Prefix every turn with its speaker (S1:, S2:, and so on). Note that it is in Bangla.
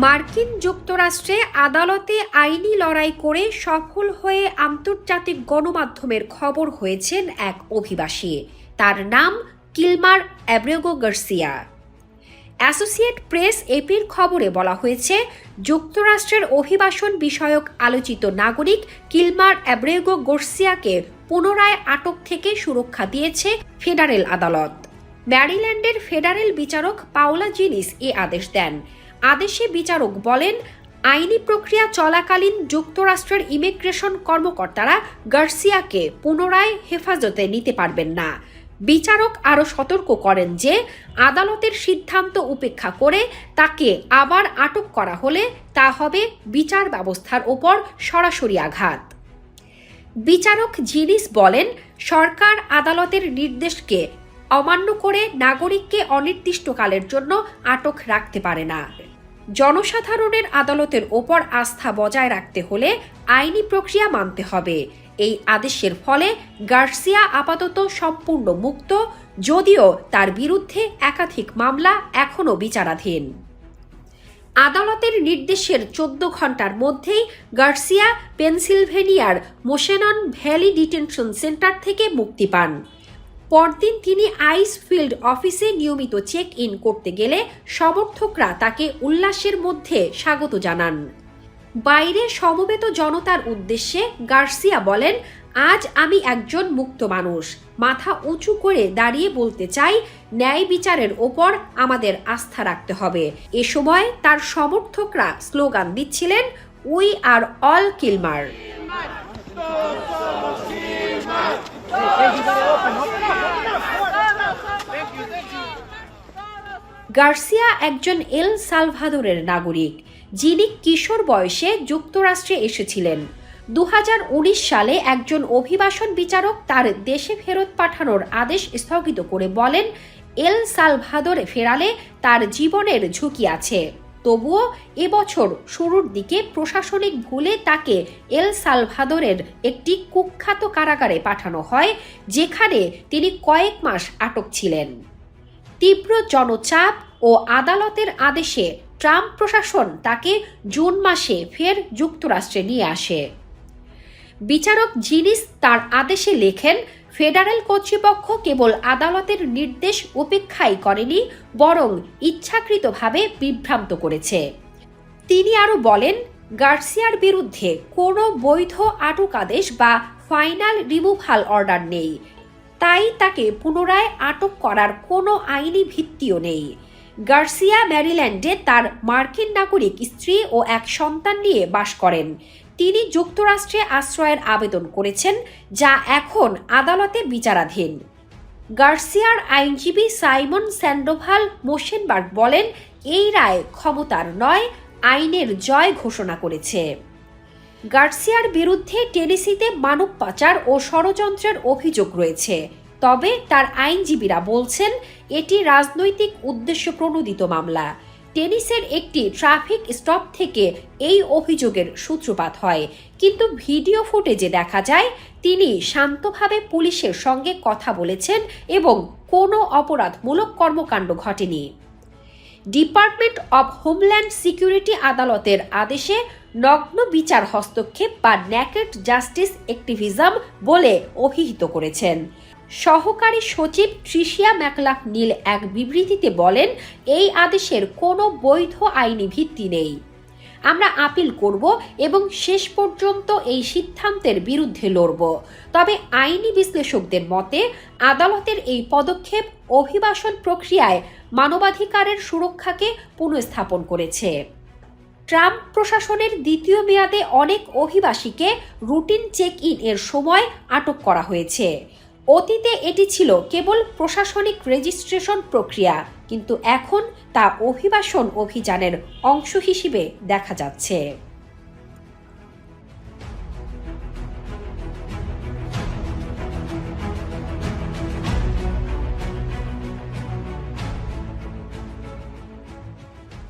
S1: মার্কিন যুক্তরাষ্ট্রে আদালতে আইনি লড়াই করে সফল হয়ে আন্তর্জাতিক গণমাধ্যমের খবর হয়েছেন এক অভিবাসী। তার নাম Kilmar Abrego Garcia. Associate press এপির খবরে বলা হয়েছে, যুক্তরাষ্ট্রের অভিবাসন বিষয়ক আলোচিত নাগরিক কিলমার অ্যাব্রেগো গার্সিয়াকে পুনরায় আটক থেকে সুরক্ষা দিয়েছে ফেডারেল আদালত। ম্যারিল্যান্ডের ফেডারেল বিচারক পাওলা জিনিস এ আদেশ দেন। আদেশে বিচারক বলেন, আইনি প্রক্রিয়া চলাকালীন যুক্তরাষ্ট্রের ইমিগ্রেশন কর্মকর্তারা গার্সিয়াকে পুনরায় হেফাজতে নিতে পারবেন না। বিচারক আরও সতর্ক করেন যে আদালতের সিদ্ধান্ত উপেক্ষা করে তাকে আবার আটক করা হলে তা হবে বিচার ব্যবস্থার ওপর সরাসরি আঘাত। বিচারক জিনিস বলেন, সরকার আদালতের নির্দেশকে অমান্য করে নাগরিককে অনির্দিষ্টকালের জন্য আটক রাখতে পারে না। জনসাধারণের আদালতের ওপর আস্থা বজায় রাখতে হলে আইনি প্রক্রিয়া মানতে হবে। এই আদেশের ফলে গার্সিয়া আপাতত সম্পূর্ণ মুক্ত, যদিও তার বিরুদ্ধে একাধিক মামলা এখনও বিচারাধীন। আদালতের নির্দেশের 14 ঘন্টার মধ্যেই গার্সিয়া পেনসিলভেনিয়ার মোশেনন ভ্যালি ডিটেনশন সেন্টার থেকে মুক্তি পান। পরদিন তিনি আইস ফিল্ড অফিসে নিয়মিত চেক ইন করতে গেলে সমর্থকরা তাকে উল্লাসের মধ্যে স্বাগত জানান। বাইরে সমবেত জনতার উদ্দেশ্যে গার্সিয়া বলেন, আজ আমি একজন মুক্ত মানুষ। মাথা উঁচু করে দাঁড়িয়ে বলতে চাই, ন্যায় বিচারের ওপর আমাদের আস্থা রাখতে হবে। এ সময় তার সমর্থকরা স্লোগান দিচ্ছিলেন, we are all Kilmer. Garcia একজন এল সালভাদোরের নাগরিক, যিনি কিশোর বয়সে যুক্তরাষ্ট্রে এসেছিলেন। 2019 সালে একজন অভিবাসন বিচারক তার দেশে ফেরত পাঠানোর আদেশ স্থগিত করে বলেন, এল সালভাদোরে ফেরালে তার জীবনের ঝুঁকি আছে। তবুও এবছর শুরুর দিকে প্রশাসনিক ভুলে তাকে এল সালভাদোরের একটি কুখ্যাত কারাগারে পাঠানো হয়, যেখানে তিনি কয়েক মাস আটক ছিলেন। তীব্র জনচাপ ও আদালতের আদেশে ট্রাম্প প্রশাসন তাকে জুন মাসে ফের যুক্তরাষ্ট্রে নিয়ে আসে। বিচারক জিনিস তার আদেশে লেখেন, ফেডারেল কর্তৃপক্ষ কেবল আদালতের নির্দেশ উপেক্ষাই করেনি, বরং ইচ্ছাকৃতভাবে বিভ্রান্ত করেছে। তিনি আরও বলেন, গার্সিয়ার বিরুদ্ধে কোনো বৈধ আটক আদেশ বা ফাইনাল রিমুভাল অর্ডার নেই, তাই তাকে পুনরায় আটক করার কোনো আইনি ভিত্তিও নেই। গার্সিয়া ম্যারিল্যান্ডে তার মার্কিন নাগরিক স্ত্রী ও এক সন্তান নিয়ে বাস করেন। তিনি যুক্তরাষ্ট্রে আশ্রয়ের আবেদন করেছেন, যা এখন আদালতে বিচারাধীন। গার্সিয়ার আইনজীবী সাইমন স্যান্ডোভাল মোশেনবার্গ বলেন, এই রায় ক্ষমতার নয়, আইনের জয় ঘোষণা করেছে। গার্সিয়ার বিরুদ্ধে টেনেসিতে মানব পাচার ও ষড়যন্ত্রের অভিযোগ রয়েছে, তবে তার আইনজীবীরা বলছেন এটি রাজনৈতিক উদ্দেশ্য প্রণোদিত মামলা। টেনিসের একটি ট্রাফিক স্টপ থেকে এই অভিযোগের সূত্রপাত হয়, কিন্তু ভিডিও ফুটেজে দেখা যায় তিনি শান্তভাবে পুলিশের সঙ্গে কথা বলেছেন এবং কোনো অপরাধমূলক কর্মকাণ্ড ঘটেনি। ডিপার্টমেন্ট অব হোমল্যান্ড সিকিউরিটি আদালতের আদেশে নগ্ন বিচার হস্তক্ষেপ বা নেকেড জাস্টিস অ্যাক্টিভিজম বলে অভিহিত করেছেন। সহকারী সচিব ট্রিশিয়া ম্যাকলাফ নীল এক বিবৃতিতে বলেন, এই আদেশের কোনো বৈধ আইনি ভিত্তি নেই। আমরা আপিল করব এবং শেষ পর্যন্ত এই সিদ্ধান্তের বিরুদ্ধে লড়ব। তবে আইনি বিশ্লেষকদের মতে আদালতের এই পদক্ষেপ অভিবাসন প্রক্রিয়ায় মানবাধিকারের সুরক্ষাকে পুনঃস্থাপন করেছে। ট্রাম্প প্রশাসনের দ্বিতীয় মেয়াদে অনেক অভিবাসীকে রুটিন চেক ইন এর সময় আটক করা হয়েছে। অতীতে এটি ছিল কেবল প্রশাসনিক রেজিস্ট্রেশন প্রক্রিয়া, কিন্তু এখন তা অভিবাসন অভিযানের অংশ হিসেবে দেখা যাচ্ছে।